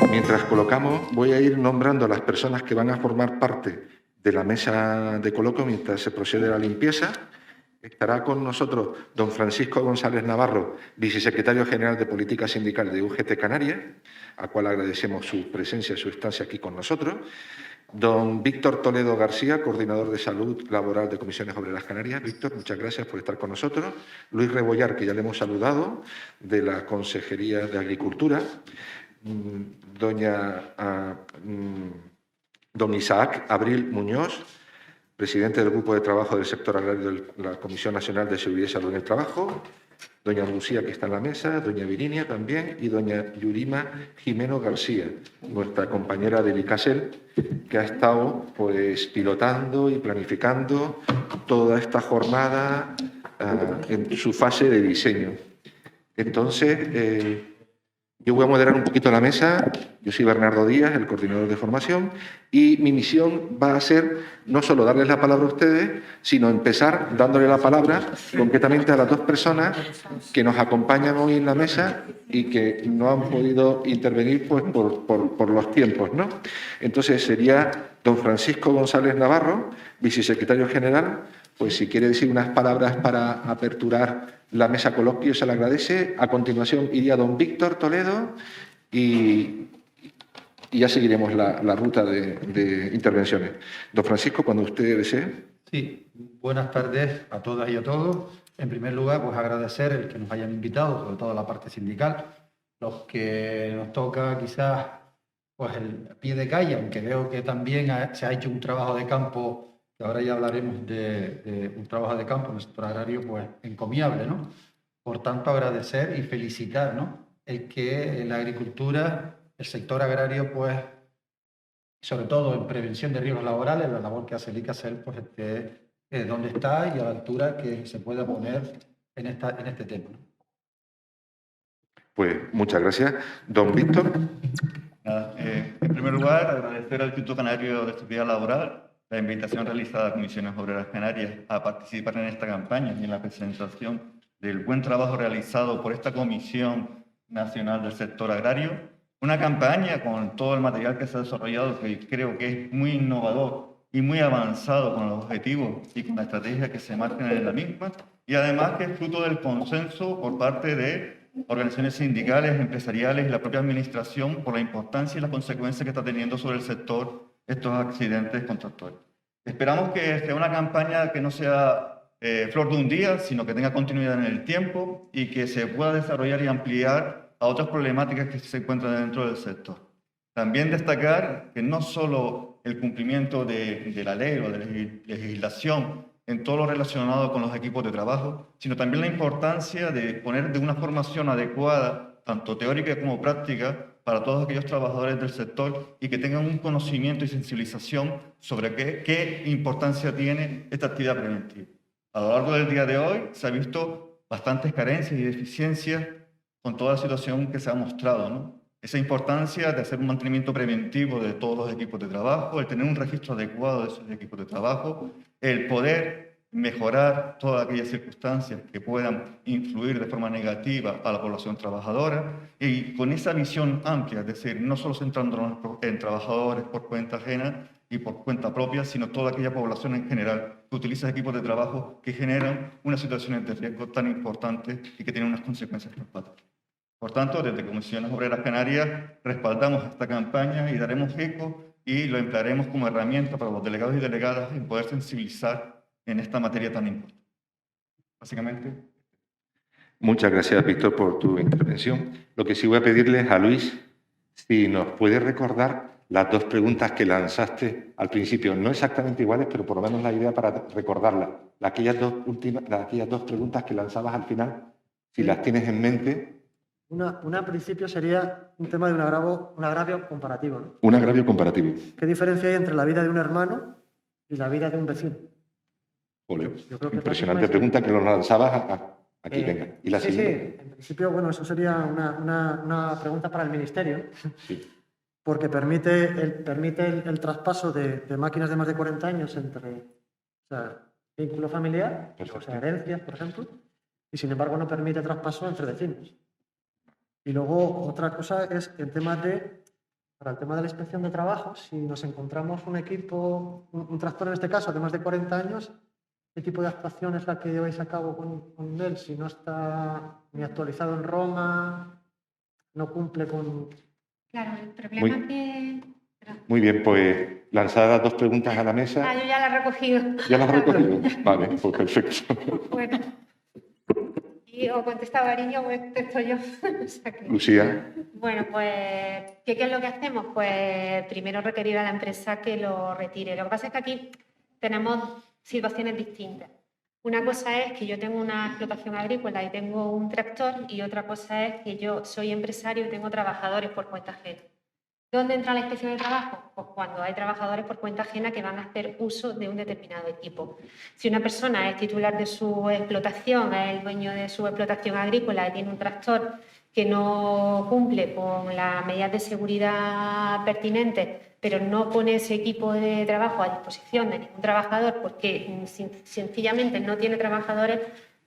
Mientras colocamos, voy a ir nombrando a las personas que van a formar parte de la mesa de coloquio mientras se procede a la limpieza. Estará con nosotros don Francisco González Navarro, vicesecretario general de Política Sindical de UGT Canarias, al cual agradecemos su presencia y su estancia aquí con nosotros. Don Víctor Toledo García, coordinador de Salud Laboral de Comisiones Obreras Canarias. Víctor, muchas gracias por estar con nosotros. Luis Rebollar, que ya le hemos saludado, de la Consejería de Agricultura. Don Isaac Abril Muñoz, presidente del Grupo de Trabajo del Sector Agrario de la Comisión Nacional de Seguridad y Salud en el Trabajo. Doña Lucía, que está en la mesa, doña Virinia también, y doña Yurima Jimeno García, nuestra compañera de Licasel, que ha estado pues pilotando y planificando toda esta jornada en su fase de diseño. Entonces, yo voy a moderar un poquito la mesa. Yo soy Bernardo Díaz, el coordinador de formación, y mi misión va a ser no solo darles la palabra a ustedes, sino empezar dándole la palabra concretamente a las dos personas que nos acompañan hoy en la mesa y que no han podido intervenir pues, por los tiempos, ¿no? Entonces sería don Francisco González Navarro, vicesecretario general. Pues si quiere decir unas palabras para aperturar la mesa coloquio, se le agradece. A continuación iría don Víctor Toledo y ya seguiremos la ruta de intervenciones. Don Francisco, cuando usted desee. Sí, buenas tardes a todas y a todos. En primer lugar, pues agradecer el que nos hayan invitado, sobre todo a la parte sindical. Los que nos toca quizás pues el pie de calle, aunque veo que también se ha hecho un trabajo de campo, que ahora ya hablaremos de un trabajo de campo en el sector agrario, pues encomiable, ¿no? Por tanto, agradecer y felicitar, ¿no? El que la agricultura, el sector agrario, pues, sobre todo en prevención de riesgos laborales, la labor que hace el ICASEL, pues esté donde está y a la altura que se pueda poner en este tema, ¿no? Pues muchas gracias. Don Víctor. En primer lugar, agradecer al Instituto Canario de Seguridad Laboral la invitación realizada a Comisiones Obreras Canarias a participar en esta campaña y en la presentación del buen trabajo realizado por esta Comisión Nacional del Sector Agrario. Una campaña con todo el material que se ha desarrollado que creo que es muy innovador y muy avanzado con los objetivos y con la estrategia que se marcan en la misma, y además que es fruto del consenso por parte de organizaciones sindicales, empresariales y la propia administración por la importancia y las consecuencias que está teniendo sobre el sector estos accidentes contractuales. Esperamos que sea una campaña que no sea flor de un día, sino que tenga continuidad en el tiempo y que se pueda desarrollar y ampliar a otras problemáticas que se encuentran dentro del sector. También destacar que no solo el cumplimiento de la ley o de la legislación en todo lo relacionado con los equipos de trabajo, sino también la importancia de poner de una formación adecuada, tanto teórica como práctica, para todos aquellos trabajadores del sector y que tengan un conocimiento y sensibilización sobre qué importancia tiene esta actividad preventiva. A lo largo del día de hoy se ha visto bastantes carencias y deficiencias con toda la situación que se ha mostrado, ¿no? Esa importancia de hacer un mantenimiento preventivo de todos los equipos de trabajo, el tener un registro adecuado de esos equipos de trabajo, el poder mejorar todas aquellas circunstancias que puedan influir de forma negativa a la población trabajadora, y con esa visión amplia, es decir, no solo centrándonos en trabajadores por cuenta ajena y por cuenta propia, sino toda aquella población en general que utiliza equipos de trabajo que generan unas situaciones de riesgo tan importantes y que tienen unas consecuencias fatales. Por tanto, desde Comisiones Obreras Canarias respaldamos esta campaña y daremos eco y lo emplearemos como herramienta para los delegados y delegadas en poder sensibilizar en esta materia tan importante. Básicamente. Muchas gracias, Víctor, por tu intervención. Lo que sí voy a pedirle es a Luis si nos puede recordar las dos preguntas que lanzaste al principio. No exactamente iguales, pero por lo menos la idea para recordarlas. Aquellas dos preguntas que lanzabas al final, si las tienes en mente. Una al principio sería un tema de un agravio comparativo, ¿no? Un agravio comparativo. ¿Qué diferencia hay entre la vida de un hermano y la vida de un vecino? Olé. Impresionante pregunta que lo lanzabas aquí, venga. ¿Y la siguiente? Sí, en principio, bueno, eso sería una pregunta para el Ministerio, sí. Porque permite el traspaso de máquinas de más de 40 años entre vínculo familiar, o sea, herencias, por ejemplo, y sin embargo no permite traspaso entre vecinos. Y luego otra cosa es en temas de para el tema de la inspección de trabajo, si nos encontramos un equipo, un tractor en este caso, de más de 40 años, ¿qué tipo de actuación es la que lleváis a cabo con él? Si no está ni actualizado en Roma, no cumple con... Claro, el problema Muy- que... Muy bien, pues lanzadas 2 preguntas a la mesa. Ah, yo ya la he recogido. ¿Ya las has recogido? Vale, pues perfecto. Bueno. Y o contesta Variño o contesto yo. O sea que- Lucía. Bueno, pues, ¿qué es lo que hacemos? Pues primero requerir a la empresa que lo retire. Lo que pasa es que aquí tenemos situaciones distintas. Una cosa es que yo tengo una explotación agrícola y tengo un tractor, y otra cosa es que yo soy empresario y tengo trabajadores por cuenta ajena. ¿Dónde entra la inspección de trabajo? Pues cuando hay trabajadores por cuenta ajena que van a hacer uso de un determinado equipo. Si una persona es titular de su explotación, es el dueño de su explotación agrícola y tiene un tractor que no cumple con las medidas de seguridad pertinentes, pero no pone ese equipo de trabajo a disposición de ningún trabajador porque sencillamente no tiene trabajadores,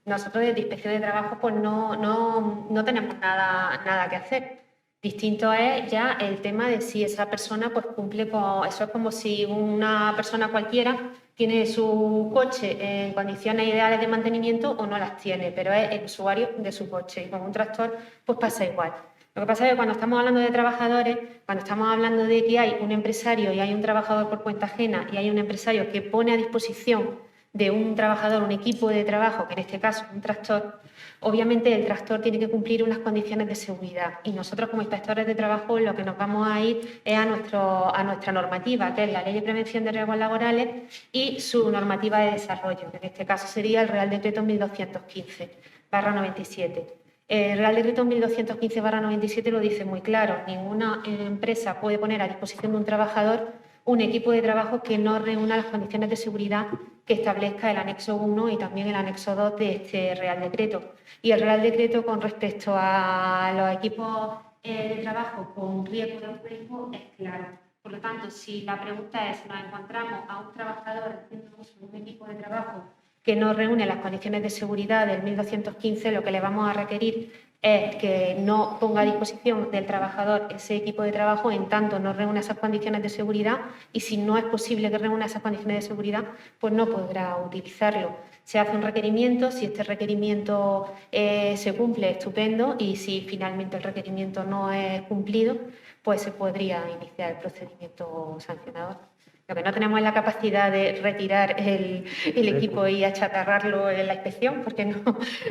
nosotros desde Inspección de Trabajo pues no tenemos nada que hacer. Distinto es ya el tema de si esa persona pues cumple con... Eso es como si una persona cualquiera tiene su coche en condiciones ideales de mantenimiento o no las tiene, pero es el usuario de su coche. Y con un tractor pues pasa igual. Lo que pasa es que cuando estamos hablando de trabajadores, cuando estamos hablando de que hay un empresario y hay un trabajador por cuenta ajena y hay un empresario que pone a disposición de un trabajador un equipo de trabajo, que en este caso es un tractor, obviamente el tractor tiene que cumplir unas condiciones de seguridad y nosotros como inspectores de trabajo lo que nos vamos a ir es a nuestra normativa, que es la Ley de Prevención de Riesgos Laborales y su normativa de desarrollo, que en este caso sería el Real Decreto 1215/97. El Real Decreto 1215/97 lo dice muy claro, ninguna empresa puede poner a disposición de un trabajador un equipo de trabajo que no reúna las condiciones de seguridad que establezca el anexo 1 y también el anexo 2 de este Real Decreto. Y el Real Decreto con respecto a los equipos de trabajo con riesgo de riesgo es claro. Por lo tanto, si la pregunta es si nos encontramos a un trabajador haciendo uso de un equipo de trabajo que no reúne las condiciones de seguridad del 1215, lo que le vamos a requerir es que no ponga a disposición del trabajador ese equipo de trabajo en tanto no reúna esas condiciones de seguridad y si no es posible que reúna esas condiciones de seguridad, pues no podrá utilizarlo. Se hace un requerimiento, si este requerimiento se cumple, estupendo, y si finalmente el requerimiento no es cumplido, pues se podría iniciar el procedimiento sancionador. Lo que no tenemos es la capacidad de retirar el equipo y achatarrarlo en la inspección, porque no,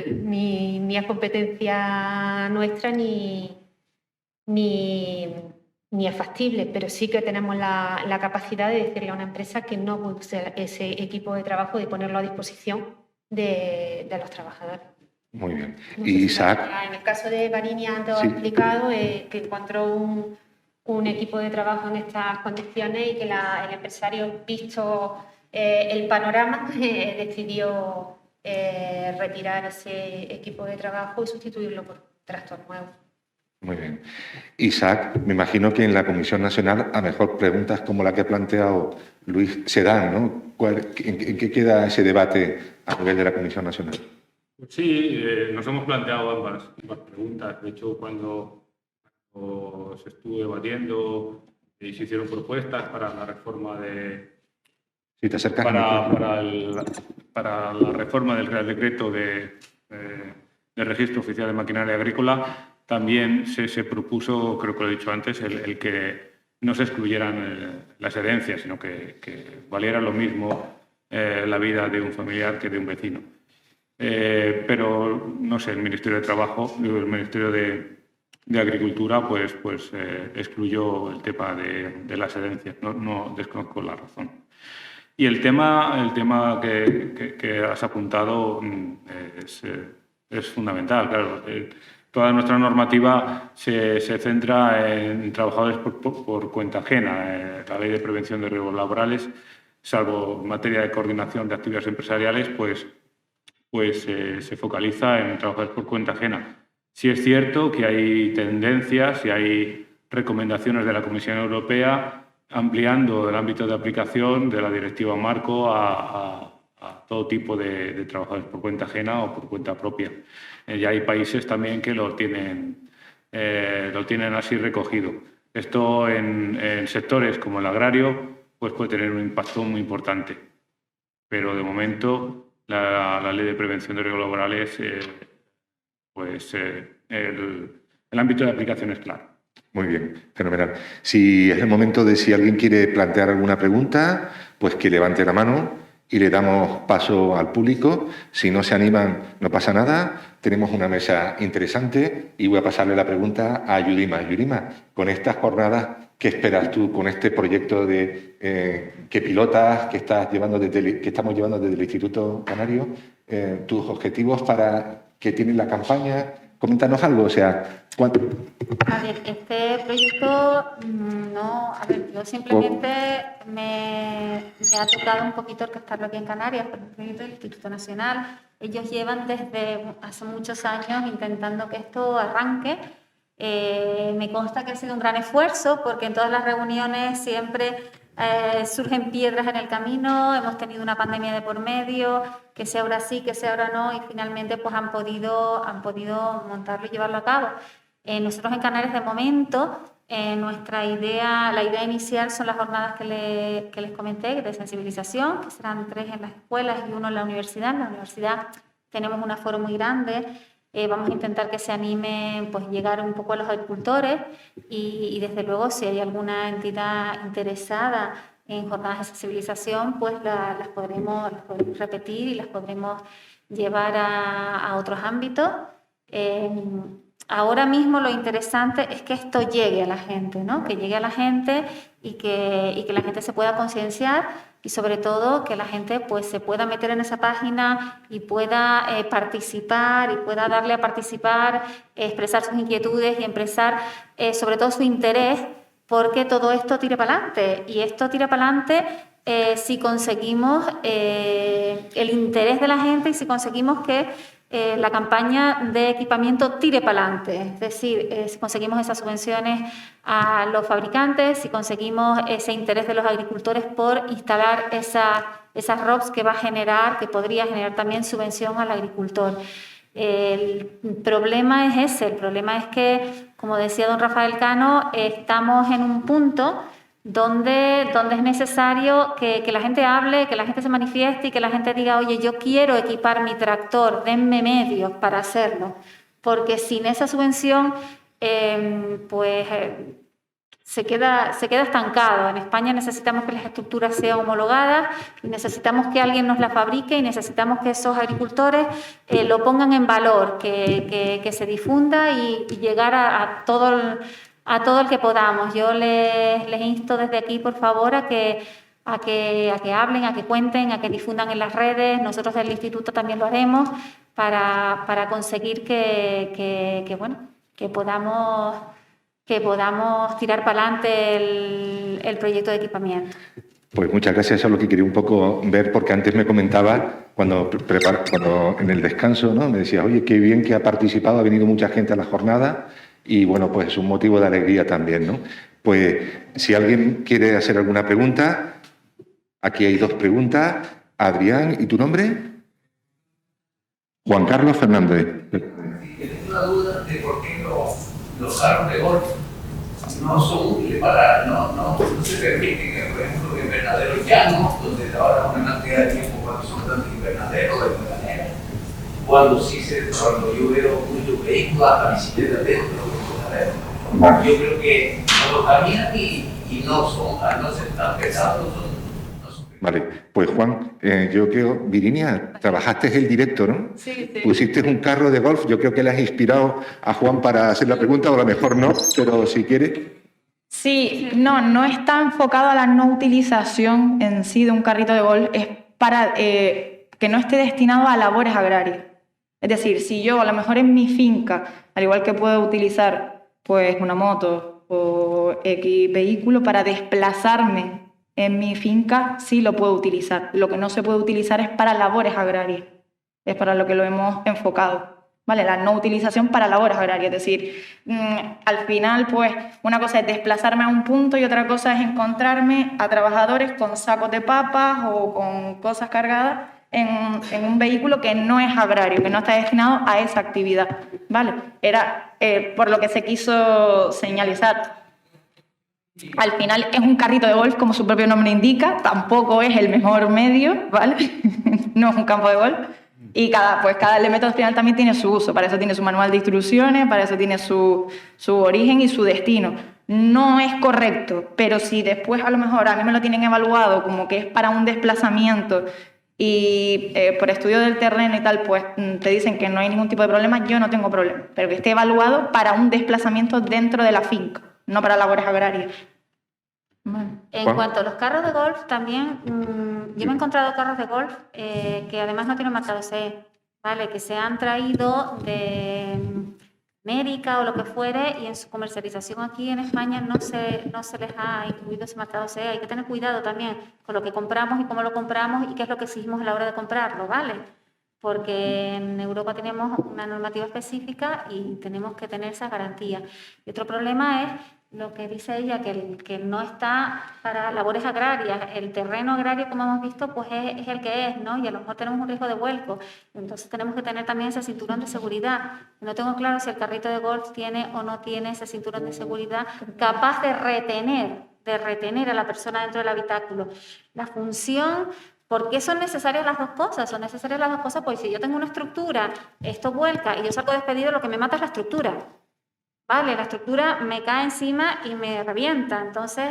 ni es competencia nuestra ni es factible, pero sí que tenemos la capacidad de decirle a una empresa que no use ese equipo de trabajo y ponerlo a disposición de los trabajadores. Muy bien. No sé Y si Isaac. en el caso de Variña antes os Sí. he explicado que encontró un equipo de trabajo en estas condiciones y que el empresario, visto el panorama, decidió retirar ese equipo de trabajo y sustituirlo por tractor nuevo. Muy bien. Isaac, me imagino que en la Comisión Nacional a mejor preguntas como la que ha planteado Luis se dan, ¿no? ¿En qué queda ese debate a nivel de la Comisión Nacional? Sí, nos hemos planteado ambas preguntas. De hecho, cuando se estuvo debatiendo y se hicieron propuestas para la reforma Si te acercas para la reforma del Real Decreto de Registro Oficial de Maquinaria Agrícola, también se propuso, creo que lo he dicho antes, el que no se excluyeran las herencias, sino que valiera lo mismo la vida de un familiar que de un vecino. Pero, no sé, el Ministerio de Trabajo, el Ministerio de Agricultura, pues excluyó el tema de las herencias. No desconozco la razón. Y el tema que has apuntado es fundamental, claro. Toda nuestra normativa se centra en trabajadores por cuenta ajena. La Ley de Prevención de Riesgos Laborales, salvo en materia de coordinación de actividades empresariales, pues se focaliza en trabajadores por cuenta ajena. Sí es cierto que hay tendencias y hay recomendaciones de la Comisión Europea ampliando el ámbito de aplicación de la Directiva Marco a todo tipo de trabajadores por cuenta ajena o por cuenta propia. Ya hay países también que lo tienen así recogido. Esto en sectores como el agrario pues puede tener un impacto muy importante. Pero de momento la Ley de Prevención de Riesgos Laborales, el ámbito de aplicación es claro. Muy bien, fenomenal. Si es el momento de si alguien quiere plantear alguna pregunta, pues que levante la mano y le damos paso al público. Si no se animan, no pasa nada. Tenemos una mesa interesante y voy a pasarle la pregunta a Yurima. Yurima, con estas jornadas, ¿qué esperas tú con este proyecto que pilotas, que estamos llevando desde el Instituto Canario? ¿Tus objetivos que tiene la campaña? Coméntanos algo, o sea, ¿cuánto? A ver, este proyecto, yo simplemente me ha tocado un poquito orquestarlo aquí en Canarias, por un proyecto del Instituto Nacional. Ellos llevan desde hace muchos años intentando que esto arranque. Me consta que ha sido un gran esfuerzo porque en todas las reuniones siempre surgen piedras en el camino, hemos tenido una pandemia de por medio, que sea ahora sí, que sea ahora no, y finalmente pues han podido montarlo y llevarlo a cabo. Nosotros en Canarias de momento, la idea inicial son las jornadas que les comenté de sensibilización, que serán 3 en las escuelas y 1 en la universidad. En la universidad tenemos un aforo muy grande. Vamos a intentar que se anime, pues llegar un poco a los agricultores y desde luego si hay alguna entidad interesada en jornadas de sensibilización, pues las podremos repetir y las podremos llevar a otros ámbitos. Ahora mismo lo interesante es que esto llegue a la gente, ¿no? Que llegue a la gente y que la gente se pueda concienciar y sobre todo que la gente pues se pueda meter en esa página y pueda participar y pueda darle a participar, expresar sus inquietudes y expresar sobre todo su interés, porque todo esto tire para adelante y esto tira para adelante si conseguimos el interés de la gente y si conseguimos que la campaña de equipamiento tire para adelante, es decir, si conseguimos esas subvenciones a los fabricantes, si conseguimos ese interés de los agricultores por instalar esas ROPs que podría generar también subvención al agricultor. El problema es ese, el problema es que, como decía don Rafael Cano, estamos en un punto donde es necesario que la gente hable, que la gente se manifieste y que la gente diga, oye, yo quiero equipar mi tractor, denme medios para hacerlo. Porque sin esa subvención, se queda estancado. En España necesitamos que las estructuras sean homologadas y necesitamos que alguien nos las fabrique y necesitamos que esos agricultores lo pongan en valor, que se difunda y llegar a todo el que podamos. Yo les insto desde aquí, por favor, a que hablen, a que cuenten, a que difundan en las redes. Nosotros del Instituto también lo haremos para conseguir que podamos tirar para adelante el proyecto de equipamiento. Pues muchas gracias, eso es lo que quería un poco ver, porque antes me comentaba, cuando en el descanso, ¿no? Me decía, oye, qué bien que ha participado, ha venido mucha gente a la jornada, y bueno, pues es un motivo de alegría también, ¿no? Pues si alguien quiere hacer alguna pregunta, aquí hay 2 preguntas. Adrián, ¿y tu nombre? Juan Carlos Fernández. Tengo una duda de por qué los carros de golf no son útiles no se permiten, por ejemplo, en invernaderos llanos, donde trabajan una cantidad de tiempo cuando son tantos invernaderos de manera. Cuando yo veo muchos vehículos, hasta bicicletas dentro de los invernaderos, yo creo que cuando caminan y no son, al no ser tan pesados, no son. Vale, pues Juan, yo creo, Virginia, trabajaste el directo, ¿no? Sí. Pusiste un carro de golf, yo creo que le has inspirado a Juan para hacer la pregunta, o a lo mejor no, pero si quiere. Sí, no está enfocado a la no utilización en sí de un carrito de golf, es para que no esté destinado a labores agrarias. Es decir, si yo a lo mejor en mi finca, al igual que puedo utilizar pues una moto o X vehículo para desplazarme en mi finca, sí lo puedo utilizar. Lo que no se puede utilizar es para labores agrarias. Es para lo que lo hemos enfocado. ¿Vale? La no utilización para labores agrarias. Es decir, al final, pues, una cosa es desplazarme a un punto y otra cosa es encontrarme a trabajadores con sacos de papas o con cosas cargadas en un vehículo que no es agrario, que no está destinado a esa actividad. ¿Vale? Era por lo que se quiso señalizar. Al final es un carrito de golf, como su propio nombre indica, tampoco es el mejor medio, ¿vale? No es un campo de golf. Y cada elemento al final también tiene su uso, para eso tiene su manual de instrucciones, para eso tiene su origen y su destino. No es correcto, pero si después a lo mejor a mí me lo tienen evaluado como que es para un desplazamiento y por estudio del terreno y tal, pues te dicen que no hay ningún tipo de problema, yo no tengo problema, pero que esté evaluado para un desplazamiento dentro de la finca, no para labores agrarias. Vale. En Juan. cuanto a los carros de golf, también yo me he encontrado carros de golf que además no tienen marcado CE, ¿vale? Que se han traído de América o lo que fuere y en su comercialización aquí en España no se les ha incluido ese marcado CE. Hay que tener cuidado también con lo que compramos y cómo lo compramos y qué es lo que exigimos a la hora de comprarlo, ¿vale? Porque en Europa tenemos una normativa específica y tenemos que tener esa garantía. Y otro problema es lo que dice ella, que no está para labores agrarias. El terreno agrario, como hemos visto, pues es el que es, ¿no? Y a lo mejor tenemos un riesgo de vuelco. Entonces tenemos que tener también ese cinturón de seguridad. No tengo claro si el carrito de golf tiene o no tiene ese cinturón de seguridad capaz de retener a la persona dentro del habitáculo. La función... ¿Por qué son necesarias las dos cosas? Son necesarias las dos cosas porque si yo tengo una estructura, esto vuelca y yo salgo despedido, lo que me mata es la estructura. ¿Vale? La estructura me cae encima y me revienta. Entonces,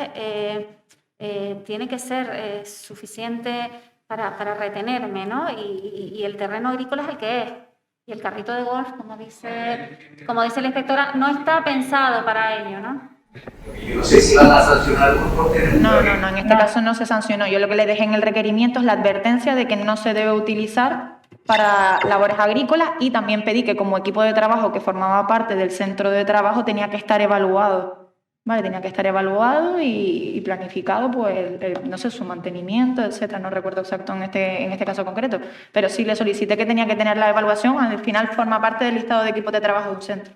tiene que ser suficiente para retenerme, ¿no? Y el terreno agrícola es el que es. Y el carrito de golf, como dice la inspectora, no está pensado para ello, ¿no? Yo no sé si van a sancionar por tener un No, en este caso no se sancionó. Yo lo que le dejé en el requerimiento es la advertencia de que no se debe utilizar para labores agrícolas y también pedí que como equipo de trabajo que formaba parte del centro de trabajo tenía que estar evaluado, ¿vale? Tenía que estar evaluado y planificado, pues, no sé, su mantenimiento, etcétera. No recuerdo exacto en este caso concreto, pero sí le solicité que tenía que tener la evaluación. Al final forma parte del listado de equipos de trabajo de un centro.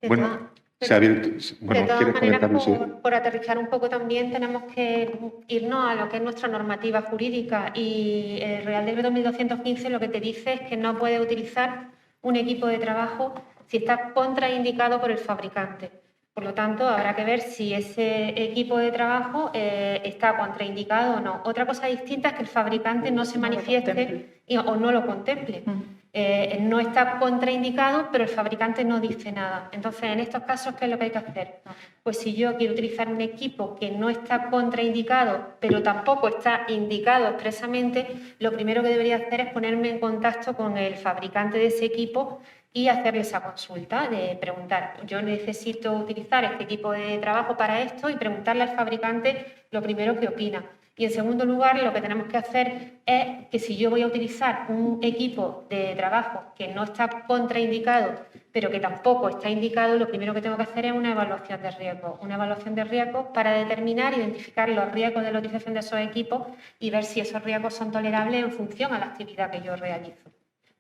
Bueno, se ha abierto. Bueno, De todas ¿quieres maneras, comentarlo? Sí. por aterrizar un poco también, tenemos que irnos a lo que es nuestra normativa jurídica y el Real Decreto 1215 lo que te dice es que no puedes utilizar un equipo de trabajo si está contraindicado por el fabricante. Por lo tanto, habrá que ver si ese equipo de trabajo está contraindicado o no. Otra cosa distinta es que el fabricante no se manifieste o no lo contemple. No está contraindicado, pero el fabricante no dice nada. Entonces, en estos casos, ¿qué es lo que hay que hacer? Pues si yo quiero utilizar un equipo que no está contraindicado, pero tampoco está indicado expresamente, lo primero que debería hacer es ponerme en contacto con el fabricante de ese equipo y hacerle esa consulta, de preguntar, yo necesito utilizar este equipo de trabajo para esto y preguntarle al fabricante lo primero que opina. Y en segundo lugar, lo que tenemos que hacer es que si yo voy a utilizar un equipo de trabajo que no está contraindicado, pero que tampoco está indicado, lo primero que tengo que hacer es una evaluación de riesgo. Una evaluación de riesgos para determinar, identificar los riesgos de la utilización de esos equipos y ver si esos riesgos son tolerables en función a la actividad que yo realizo.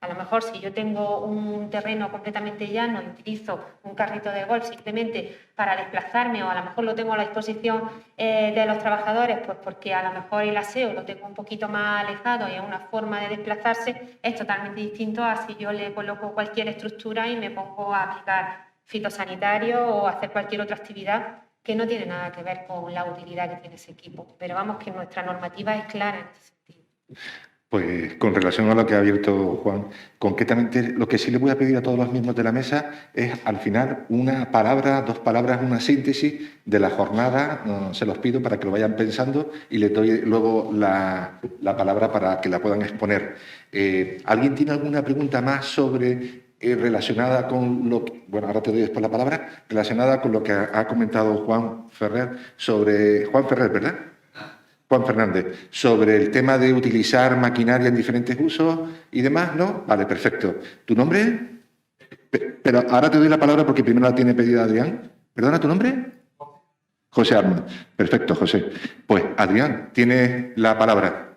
A lo mejor si yo tengo un terreno completamente llano y utilizo un carrito de golf simplemente para desplazarme o a lo mejor lo tengo a la disposición de los trabajadores, pues porque a lo mejor el aseo lo tengo un poquito más alejado y es una forma de desplazarse, es totalmente distinto a si yo le coloco cualquier estructura y me pongo a aplicar fitosanitario o hacer cualquier otra actividad que no tiene nada que ver con la utilidad que tiene ese equipo. Pero vamos, que nuestra normativa es clara en ese sentido. Pues con relación a lo que ha abierto Juan, concretamente lo que sí le voy a pedir a todos los miembros de la mesa es al final una palabra, dos palabras, una síntesis de la jornada, se los pido para que lo vayan pensando y les doy luego la palabra para que la puedan exponer. ¿Alguien tiene alguna pregunta más sobre relacionada con lo que, bueno, ahora te doy después la palabra, relacionada con lo que ha comentado Juan Ferrer, ¿verdad? Juan Fernández, sobre el tema de utilizar maquinaria en diferentes usos y demás, ¿no? Vale, perfecto. ¿Tu nombre? Pero ahora te doy la palabra porque primero la tiene pedida Adrián. ¿Perdona, tu nombre? José Arma. Perfecto, José. Pues, Adrián, tienes la palabra.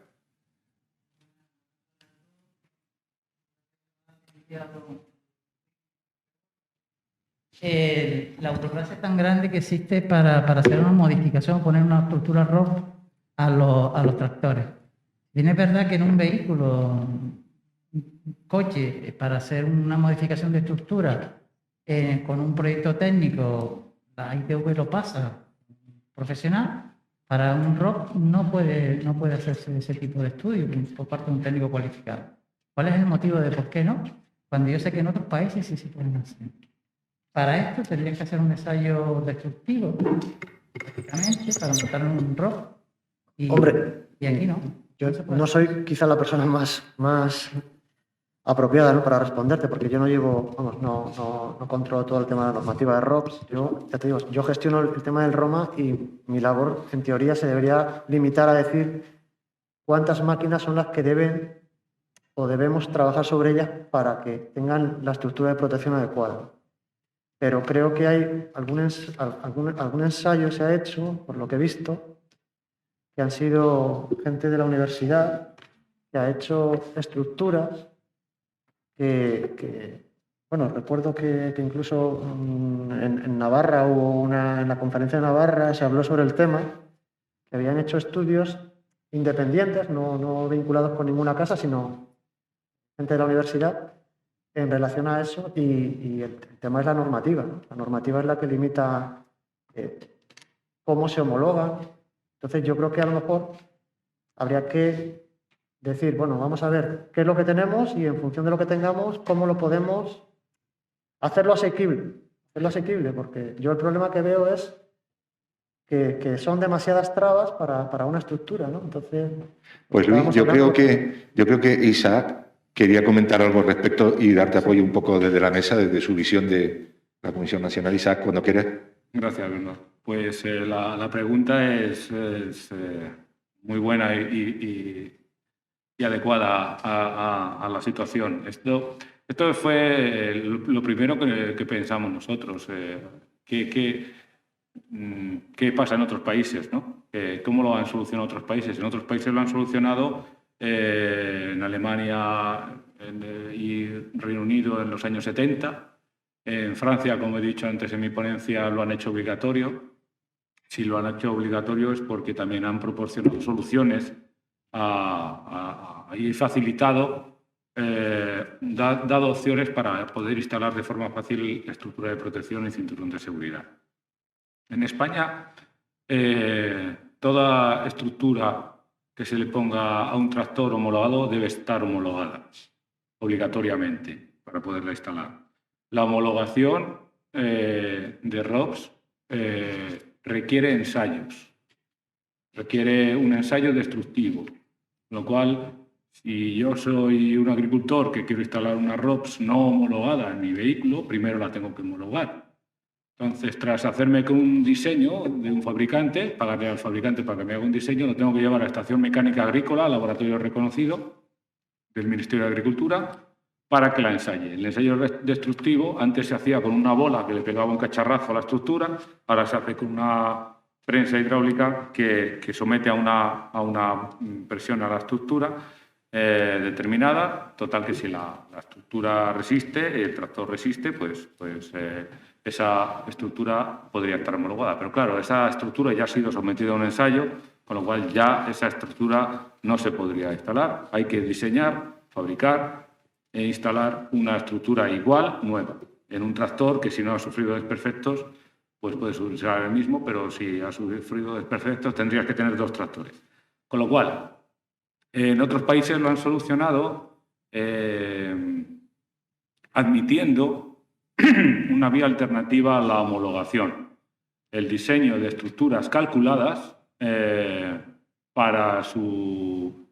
La burocracia es tan grande que existe para hacer una modificación, poner una estructura ROP a los tractores. Bien, es verdad que en un vehículo, un coche, para hacer una modificación de estructura con un proyecto técnico, la ITV lo pasa, profesional, para un ROP no puede hacerse ese tipo de estudio por parte de un técnico cualificado. ¿Cuál es el motivo de por qué no? Cuando yo sé que en otros países sí se pueden hacer. Para esto tendrían que hacer un ensayo destructivo, prácticamente, para montar un ROP. Hombre, y aquí no. Yo No se puede. no soy quizá la persona más apropiada, ¿no?, para responderte, porque yo no llevo, vamos, no controlo todo el tema de la normativa de ROPS. Yo, ya te digo, yo gestiono el tema del ROMA y mi labor, en teoría, se debería limitar a decir cuántas máquinas son las que deben o debemos trabajar sobre ellas para que tengan la estructura de protección adecuada. Pero creo que hay algún ensayo se ha hecho, por lo que he visto, que han sido gente de la universidad que ha hecho estructuras que bueno, recuerdo que incluso en Navarra en la conferencia de Navarra se habló sobre el tema, que habían hecho estudios independientes, no vinculados con ninguna casa, sino gente de la universidad en relación a eso, y el tema es la normativa, ¿no? La normativa es la que limita cómo se homologan. Entonces yo creo que a lo mejor habría que decir, bueno, vamos a ver qué es lo que tenemos y en función de lo que tengamos, cómo lo podemos hacerlo asequible, porque yo el problema que veo es que son demasiadas trabas para una estructura, ¿no? Entonces, Pues Luis, yo creo que Isaac quería comentar algo al respecto y darte apoyo un poco desde la mesa, desde su visión de la Comisión Nacional. Isaac, cuando quieras. Gracias, Bernardo. Pues la pregunta es muy buena y adecuada a la situación. Esto fue lo primero que pensamos nosotros. ¿Qué pasa en otros países, ¿no? ¿Cómo lo han solucionado otros países? En otros países lo han solucionado en Alemania y Reino Unido en los años 70. En Francia, como he dicho antes en mi ponencia, lo han hecho obligatorio. Si lo han hecho obligatorio es porque también han proporcionado soluciones y facilitado, dado opciones para poder instalar de forma fácil estructura de protección y cinturón de seguridad. En España, toda estructura que se le ponga a un tractor homologado debe estar homologada obligatoriamente para poderla instalar. La homologación de ROPS requiere ensayos, requiere un ensayo destructivo, lo cual, si yo soy un agricultor que quiero instalar una ROPS no homologada en mi vehículo, primero la tengo que homologar. Entonces, tras hacerme con un diseño de un fabricante, pagarle al fabricante para que me haga un diseño, lo tengo que llevar a la Estación Mecánica Agrícola, al laboratorio reconocido del Ministerio de Agricultura, para que la ensaye. El ensayo destructivo antes se hacía con una bola que le pegaba un cacharrazo a la estructura, ahora se hace con una prensa hidráulica que somete a una presión a la estructura determinada, total que si la estructura resiste, el tractor resiste, pues esa estructura podría estar homologada. Pero claro, esa estructura ya ha sido sometida a un ensayo, con lo cual ya esa estructura no se podría instalar. Hay que diseñar, fabricar e instalar una estructura igual, nueva, en un tractor que si no ha sufrido desperfectos, pues puede ser el mismo, pero si ha sufrido desperfectos tendrías que tener dos tractores. Con lo cual, en otros países lo han solucionado admitiendo una vía alternativa a la homologación, el diseño de estructuras calculadas para su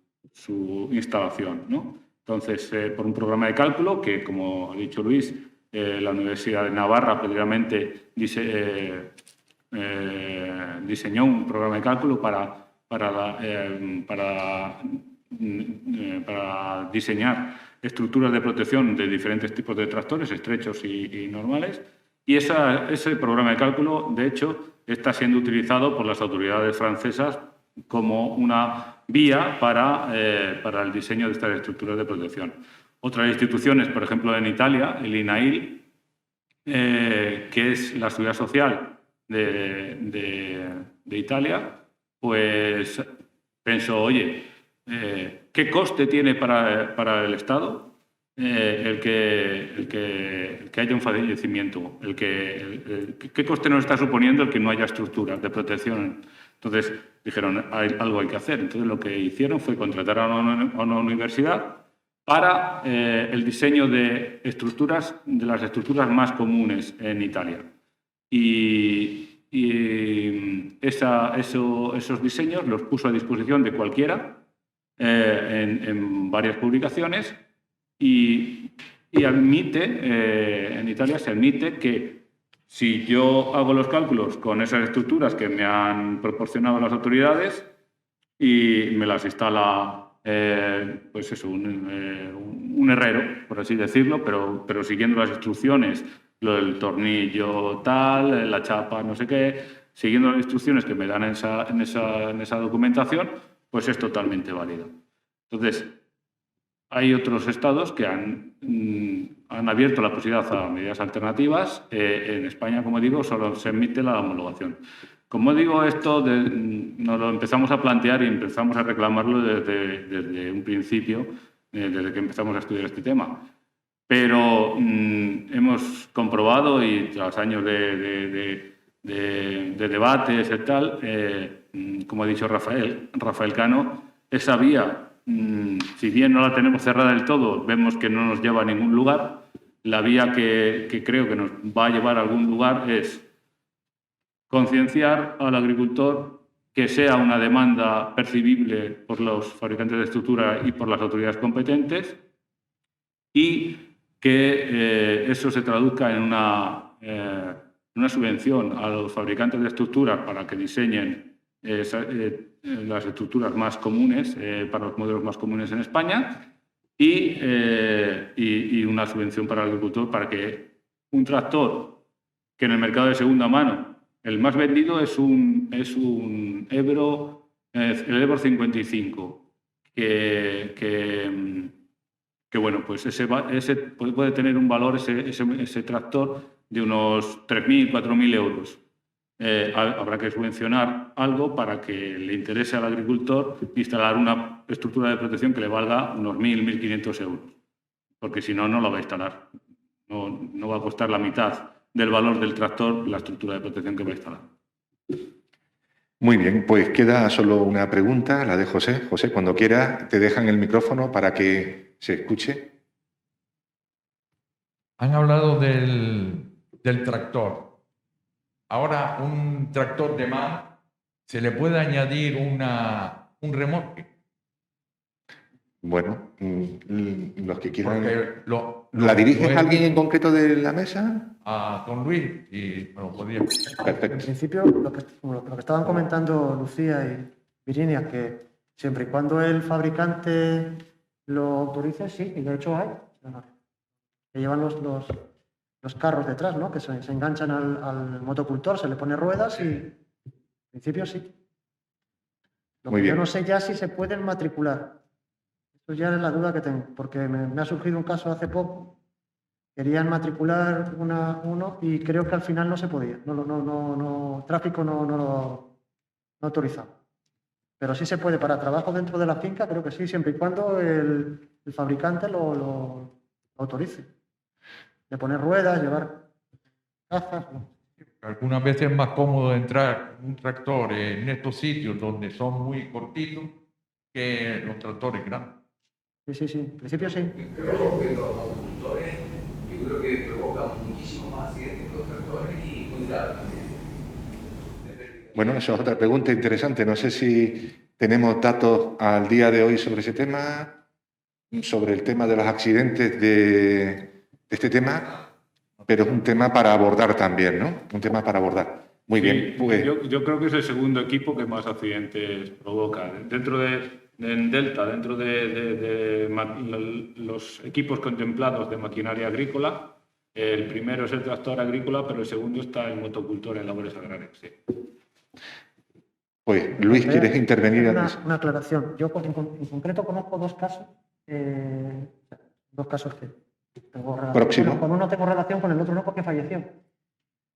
instalación, ¿no? Entonces, por un programa de cálculo que, como ha dicho Luis, la Universidad de Navarra previamente diseñó un programa de cálculo para diseñar estructuras de protección de diferentes tipos de tractores, estrechos y normales. Y ese programa de cálculo, de hecho, está siendo utilizado por las autoridades francesas como una vía para el diseño de estas estructuras de protección. Otras instituciones, por ejemplo, en Italia, el INAIL, que es la seguridad social de Italia, pues pensó, oye, ¿qué coste tiene para el Estado el que haya un fallecimiento, ¿qué coste nos está suponiendo el que no haya estructuras de protección? Entonces dijeron, algo hay que hacer. Entonces lo que hicieron fue contratar a una universidad para el diseño de las estructuras más comunes en Italia. Y esos diseños los puso a disposición de cualquiera en varias publicaciones y admite, en Italia se admite que si yo hago los cálculos con esas estructuras que me han proporcionado las autoridades y me las instala pues eso, un herrero, por así decirlo, pero siguiendo las instrucciones, lo del tornillo tal, la chapa no sé qué, siguiendo las instrucciones que me dan en esa documentación, pues es totalmente válido. Entonces, hay otros estados que han abierto la posibilidad a medidas alternativas. En España, como digo, solo se admite la homologación. Como digo, esto nos lo empezamos a plantear y empezamos a reclamarlo desde un principio, desde que empezamos a estudiar este tema. Pero hemos comprobado, y tras años de debates y tal, como ha dicho Rafael Cano, esa vía, si bien no la tenemos cerrada del todo, vemos que no nos lleva a ningún lugar. La vía que creo que nos va a llevar a algún lugar es concienciar al agricultor, que sea una demanda percibible por los fabricantes de estructura y por las autoridades competentes, y que eso se traduzca en una subvención a los fabricantes de estructuras para que diseñen las estructuras más comunes, para los modelos más comunes en España, y una subvención para el agricultor para que un tractor que en el mercado de segunda mano, el más vendido es un Ebro, el Ebro 55, que bueno, pues ese puede tener un valor, ese tractor, de unos 3.000, 4.000 euros. Habrá que subvencionar algo para que le interese al agricultor instalar una estructura de protección que le valga unos 1.000, 1.500 euros, porque si no, no lo va a instalar. No va a costar la mitad del valor del tractor la estructura de protección que va a instalar. Muy bien, pues queda solo una pregunta, la de José. José, cuando quiera, te dejan el micrófono para que se escuche. Han hablado del tractor. Ahora, un tractor de mano, ¿se le puede añadir un remolque? Bueno, los que quieran... Porque ¿La diriges a alguien en concreto de la mesa? A don Luis, y me lo podía... Perfecto. En principio, lo que estaban comentando Lucía y Virginia, que siempre y cuando el fabricante lo autorice, sí, y de hecho hay. Que llevan los carros detrás, ¿no? Que se enganchan al motocultor, se le pone ruedas y en principio sí. Lo Muy que bien. yo no sé ya si se pueden matricular. Eso ya es la duda que tengo, porque me ha surgido un caso hace poco. Querían matricular uno y creo que al final no se podía. Tráfico no lo autorizaba. Pero sí se puede para trabajo dentro de la finca, creo que sí, siempre y cuando el fabricante lo autorice. De poner ruedas, llevar cajas. ¿no? Algunas veces es más cómodo entrar un tractor en estos sitios donde son muy cortitos que los tractores grandes. Sí, en principio sí. Pero que los agricultores, yo creo que provocan muchísimo más accidentes que los tractores y muy graves también. Bueno, eso es otra pregunta interesante. No sé si tenemos datos al día de hoy sobre ese tema, sobre el tema de los accidentes de este tema, pero es un tema para abordar también, ¿no? Un tema para abordar. Muy bien. Pues... Yo creo que es el segundo equipo que más accidentes provoca. En Delta, dentro de los equipos contemplados de maquinaria agrícola, el primero es el tractor agrícola, pero el segundo está el motocultor en labores agrarias. Sí. Pues, Luis, ¿quieres intervenir? Una aclaración. Yo en concreto conozco dos casos que tengo relación. Próximo. Con uno tengo relación, con el otro no, porque falleció.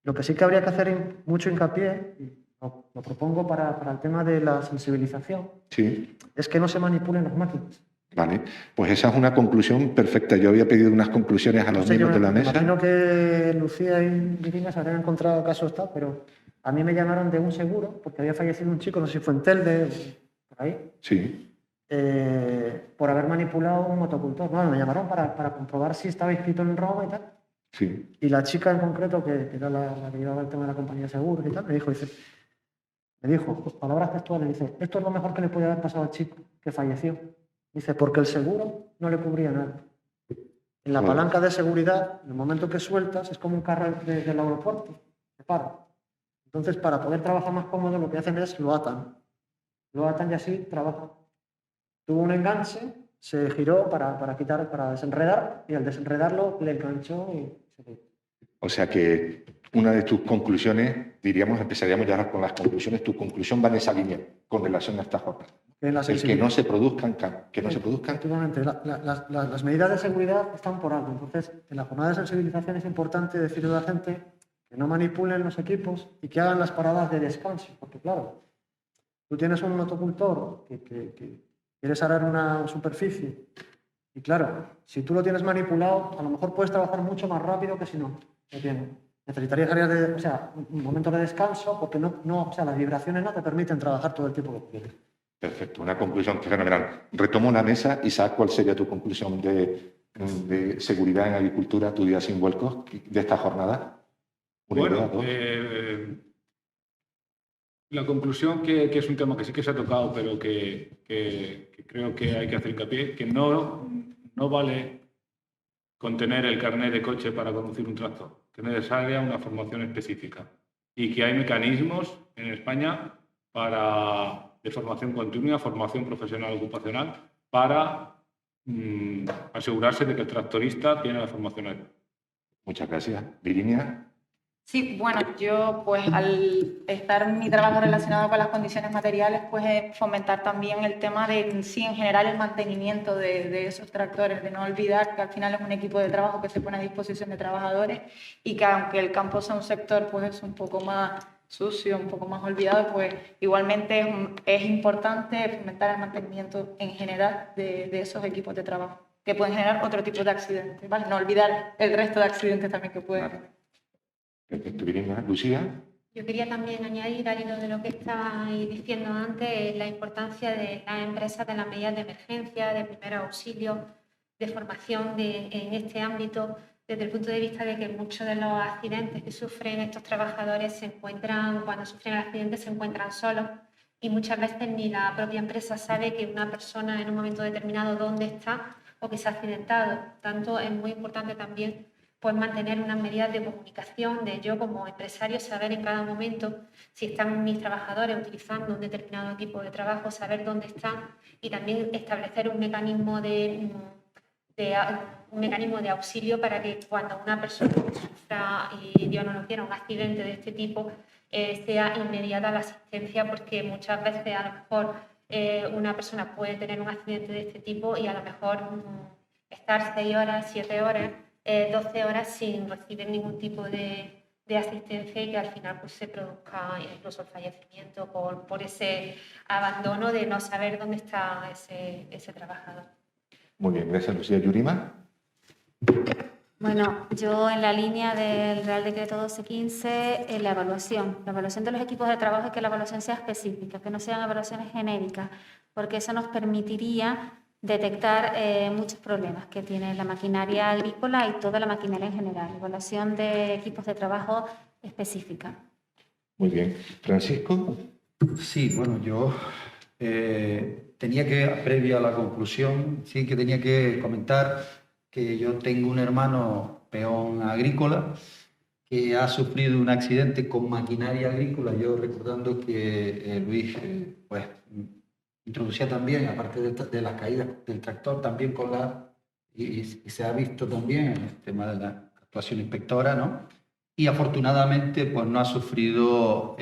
Lo que sí que habría que hacer mucho hincapié, y lo propongo para el tema de la sensibilización, Sí. es que no se manipulen las máquinas. Vale, pues esa es una conclusión perfecta. Yo había pedido unas conclusiones a los Sí, yo miembros de la me mesa. imagino que Lucía y Virginia se habrán encontrado casos tal, pero a mí me llamaron de un seguro, porque había fallecido un chico, no sé si fue en Telde, por ahí, Sí, por haber manipulado un motocultor. Bueno, me llamaron para comprobar si estaba inscrito en Roma y tal. sí. Y la chica en concreto, que era la que llevaba el tema de la compañía de seguros y tal, me dijo, pues, palabras textuales, dice, esto es lo mejor que le puede haber pasado al chico que falleció. Dice, porque el seguro no le cubría nada. En la Joder. palanca de seguridad, en el momento que sueltas, es como un carro del aeropuerto, se para. Entonces, para poder trabajar más cómodo, lo que hacen es lo atan. Lo atan y así trabajan. Tuvo un enganche, se giró para desenredar, y al desenredarlo le enganchó y se quedó. O sea que una de tus conclusiones, diríamos, empezaríamos ya con las conclusiones, tu conclusión va en esa línea con relación a esta jornada. El que no se produzcan, Efectivamente, las medidas de seguridad están por algo. Entonces, en la jornada de sensibilización es importante decirle a la gente que no manipulen los equipos y que hagan las paradas de descanso. Porque, claro, tú tienes un motocultor que quieres arar una superficie y, claro, si tú lo tienes manipulado, a lo mejor puedes trabajar mucho más rápido que si no lo tienes. Necesitarías áreas un momento de descanso porque las vibraciones no te permiten trabajar todo el tiempo que quieres. Perfecto, una conclusión fenomenal. Retomo la mesa. Isaac, ¿cuál sería tu conclusión de seguridad en agricultura, tu día sin vuelcos, de esta jornada? Bueno, la conclusión que es un tema que sí que se ha tocado, pero que creo que hay que hacer hincapié, que no vale con tener el carnet de coche para conducir un tractor, que es necesaria una formación específica y que hay mecanismos en España de formación continua, formación profesional ocupacional, para asegurarse de que el tractorista tiene la formación adecuada. Muchas gracias. Virginia. Sí, bueno, yo pues al estar en mi trabajo relacionado con las condiciones materiales, pues fomentar también el tema de sí, en general el mantenimiento de esos tractores, de no olvidar que al final es un equipo de trabajo que se pone a disposición de trabajadores y que aunque el campo sea un sector pues es un poco más sucio, un poco más olvidado, pues igualmente es importante fomentar el mantenimiento en general de esos equipos de trabajo, que pueden generar otro tipo de accidentes, ¿vale? No olvidar el resto de accidentes también que pueden haber. Perfecto, Virginia. Lucía. Yo quería también añadir, al hilo de lo que estabais diciendo antes, la importancia de las empresas de las medidas de emergencia, de primer auxilio, de formación en este ámbito, desde el punto de vista de que muchos de los accidentes que sufren estos trabajadores cuando sufren el accidente se encuentran solos y muchas veces ni la propia empresa sabe que una persona en un momento determinado dónde está o que se ha accidentado. Por tanto, es muy importante también pues mantener unas medidas de comunicación, de yo como empresario saber en cada momento si están mis trabajadores utilizando un determinado equipo de trabajo, saber dónde están y también establecer un mecanismo de auxilio para que cuando una persona sufra, y Dios no lo quiera, un accidente de este tipo, sea inmediata la asistencia, porque muchas veces a lo mejor una persona puede tener un accidente de este tipo y a lo mejor estar 6 horas, 7 horas, 12 horas sin recibir ningún tipo de asistencia y que al final pues, se produzca incluso el fallecimiento por ese abandono de no saber dónde está ese trabajador. Muy bien, gracias, Lucía. Yurima. Bueno, yo en la línea del Real Decreto 1215, la evaluación de los equipos de trabajo y que la evaluación sea específica, que no sean evaluaciones genéricas, porque eso nos permitiría detectar muchos problemas que tiene la maquinaria agrícola y toda la maquinaria en general. Evaluación de equipos de trabajo específica. Muy bien. Francisco. Sí, bueno, yo previa a la conclusión, sí que tenía que comentar que yo tengo un hermano peón agrícola que ha sufrido un accidente con maquinaria agrícola. Yo recordando que Luis, pues, introducía también, aparte de las caídas del tractor, también y se ha visto también en el tema de la actuación inspectora, ¿no? Y afortunadamente pues no ha sufrido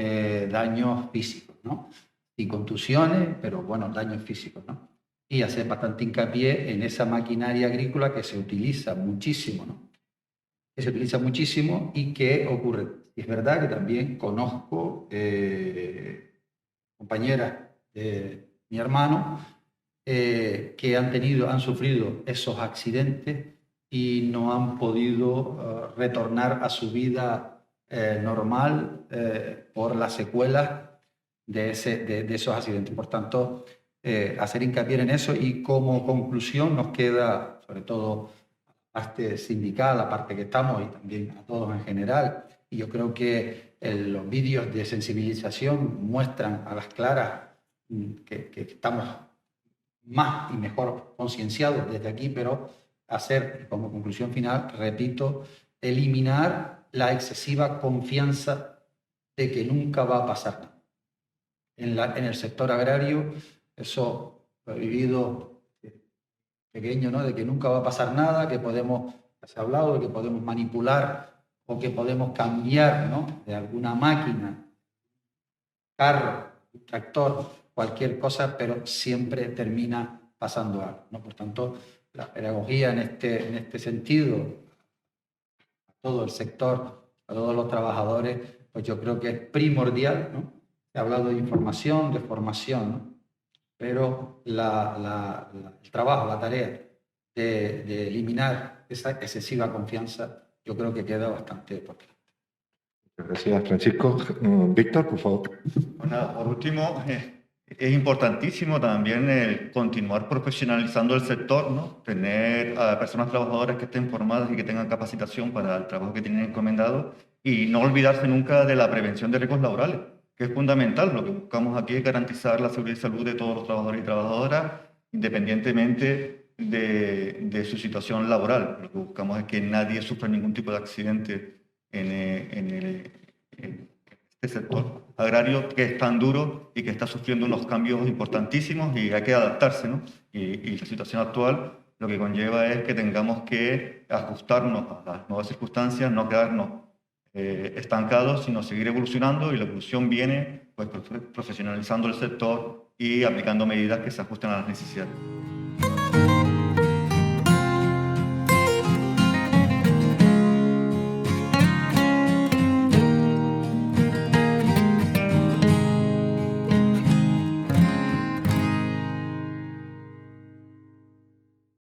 daños físicos, ¿no? Y contusiones, pero bueno, daños físicos, ¿no? Y hacer bastante hincapié en esa maquinaria agrícola que se utiliza muchísimo, ¿no? Que se utiliza muchísimo y que ocurre. Y es verdad que también conozco compañeras de mi hermano que han sufrido esos accidentes y no han podido retornar a su vida normal por las secuelas de esos accidentes. Por tanto, hacer hincapié en eso, y como conclusión nos queda, sobre todo a la parte sindical, la parte que estamos, y también a todos en general, y yo creo que los vídeos de sensibilización muestran a las claras que estamos más y mejor concienciados desde aquí, pero hacer como conclusión final, repito, eliminar la excesiva confianza de que nunca va a pasar nada. En el sector agrario, eso lo he vivido pequeño, ¿no? De que nunca va a pasar nada, que podemos, se ha hablado de que podemos manipular o que podemos cambiar, ¿no? De alguna máquina, carro, tractor, cualquier cosa, pero siempre termina pasando algo, ¿no? Por tanto, la pedagogía en este sentido, a todo el sector, a todos los trabajadores, pues yo creo que es primordial, ¿no? He hablado de información, de formación, ¿no? Pero el trabajo, la tarea de eliminar esa excesiva confianza, yo creo que queda bastante por delante. Gracias, Francisco. Víctor, por favor. Bueno, por último, es importantísimo también el continuar profesionalizando el sector, ¿no? Tener a personas trabajadoras que estén formadas y que tengan capacitación para el trabajo que tienen encomendado, y no olvidarse nunca de la prevención de riesgos laborales, que es fundamental. Lo que buscamos aquí es garantizar la seguridad y salud de todos los trabajadores y trabajadoras, independientemente de su situación laboral. Lo que buscamos es que nadie sufra ningún tipo de accidente en este sector agrario, que es tan duro y que está sufriendo unos cambios importantísimos, y hay que adaptarse, ¿no? Y la situación actual lo que conlleva es que tengamos que ajustarnos a las nuevas circunstancias, no quedarnos estancados, sino seguir evolucionando, y la evolución viene pues profesionalizando el sector y aplicando medidas que se ajusten a las necesidades.